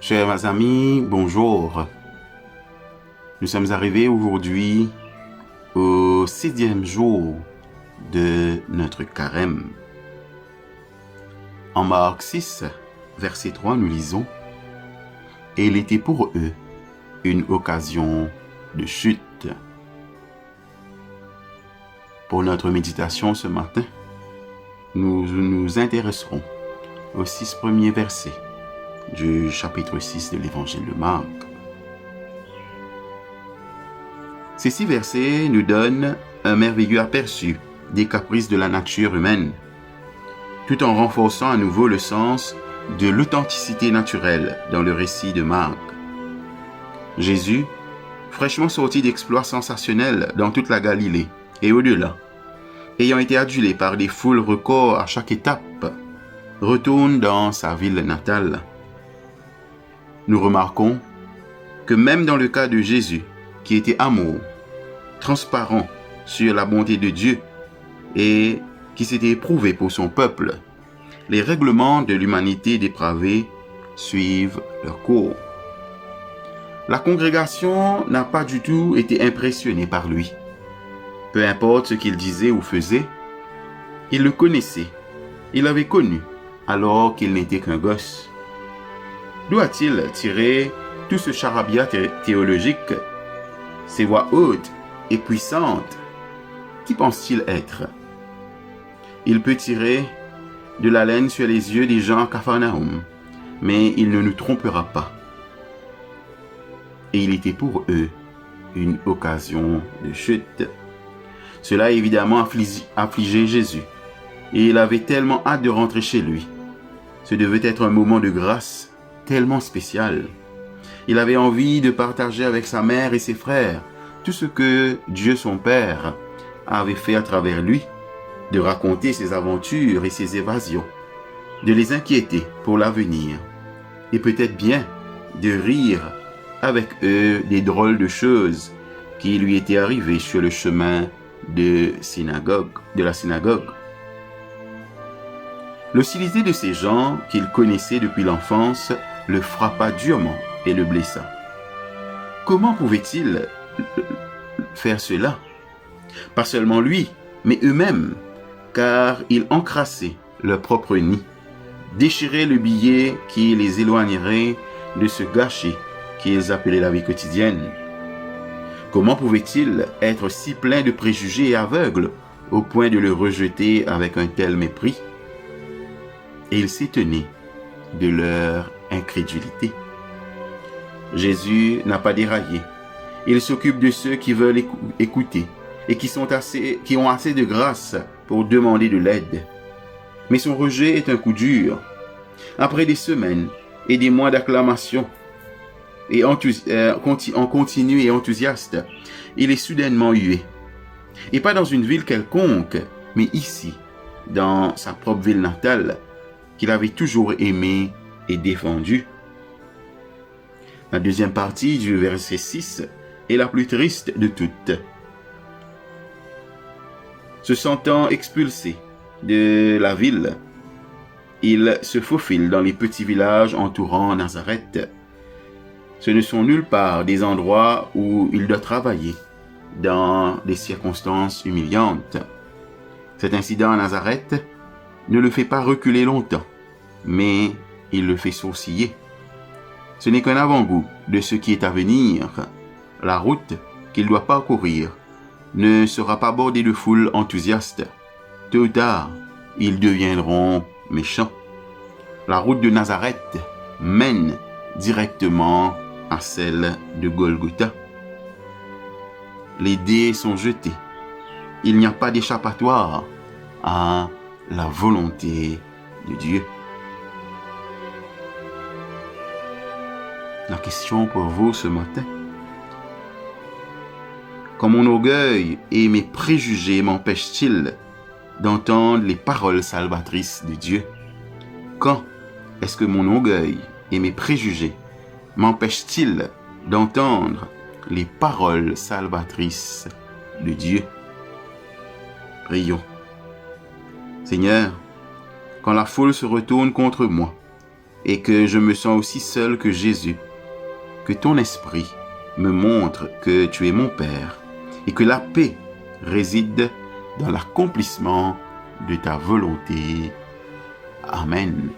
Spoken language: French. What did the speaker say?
Chers amis, bonjour. Nous sommes arrivés aujourd'hui au 6e jour de notre carême. En Marc 6, verset 3, nous lisons « Et il était pour eux une occasion de chute ». Pour notre méditation ce matin, nous nous intéresserons aux 6 premiers versets du chapitre 6 de l'évangile de Marc. Ces 6 versets nous donnent un merveilleux aperçu des caprices de la nature humaine, tout en renforçant à nouveau le sens de l'authenticité naturelle dans le récit de Marc. Jésus, fraîchement sorti d'exploits sensationnels dans toute la Galilée et au-delà, ayant été adulé par des foules records à chaque étape, retourne dans sa ville natale. Nous remarquons que même dans le cas de Jésus, qui était amour, transparent sur la bonté de Dieu et qui s'était éprouvé pour son peuple, les règlements de l'humanité dépravée suivent leur cours. La congrégation n'a pas du tout été impressionnée par lui. Peu importe ce qu'il disait ou faisait, il le connaissait, il l'avait connu alors qu'il n'était qu'un gosse. D'où a-t-il tiré tout ce charabia théologique, ces voix hautes et puissantes? Qui pense-t-il être? Il peut tirer de la laine sur les yeux des gens à Capharnaüm, mais il ne nous trompera pas. Et il était pour eux une occasion de chute. Cela a évidemment affligé Jésus, et il avait tellement hâte de rentrer chez lui. Ce devait être un moment de grâce tellement spécial. Il avait envie de partager avec sa mère et ses frères tout ce que Dieu son Père avait fait à travers lui, de raconter ses aventures et ses évasions, de les inquiéter pour l'avenir, et peut-être bien de rire avec eux des drôles de choses qui lui étaient arrivées sur le chemin de la synagogue. L'hostilité de ces gens qu'il connaissait depuis l'enfance le frappa durement et le blessa. Comment pouvait-il faire cela? Pas seulement lui, mais eux-mêmes, car ils encrassaient leur propre nid, déchiraient le billet qui les éloignerait de ce gâchis qu'ils appelaient la vie quotidienne. Comment pouvaient-ils être si pleins de préjugés et aveugles au point de le rejeter avec un tel mépris? Et ils s'étonnaient de leur incrédulité. Jésus n'a pas déraillé. Il s'occupe de ceux qui veulent écouter et qui ont assez de grâce pour demander de l'aide. Mais son rejet est un coup dur. Après des semaines et des mois d'acclamation, et en continu et enthousiaste, il est soudainement hué. Et pas dans une ville quelconque, mais ici, dans sa propre ville natale, qu'il avait toujours aimé et défendu. La deuxième partie du verset 6 est la plus triste de toutes. Se sentant expulsé de la ville, il se faufile dans les petits villages entourant Nazareth. Ce ne sont nulle part des endroits où il doit travailler dans des circonstances humiliantes. Cet incident à Nazareth ne le fait pas reculer longtemps, mais il le fait sourciller. Ce n'est qu'un avant-goût de ce qui est à venir. La route qu'il doit parcourir ne sera pas bordée de foules enthousiastes. Tôt ou tard, ils deviendront méchants. La route de Nazareth mène directement à celle de Golgotha. Les dés sont jetés. Il n'y a pas d'échappatoire à la volonté de Dieu. La question pour vous ce matin: quand mon orgueil et mes préjugés m'empêchent-ils d'entendre les paroles salvatrices de Dieu? Quand est-ce que mon orgueil et mes préjugés m'empêchent-ils d'entendre les paroles salvatrices de Dieu? Prions. Seigneur, quand la foule se retourne contre moi, et que je me sens aussi seul que Jésus. Que ton esprit me montre que tu es mon Père et que la paix réside dans l'accomplissement de ta volonté. Amen.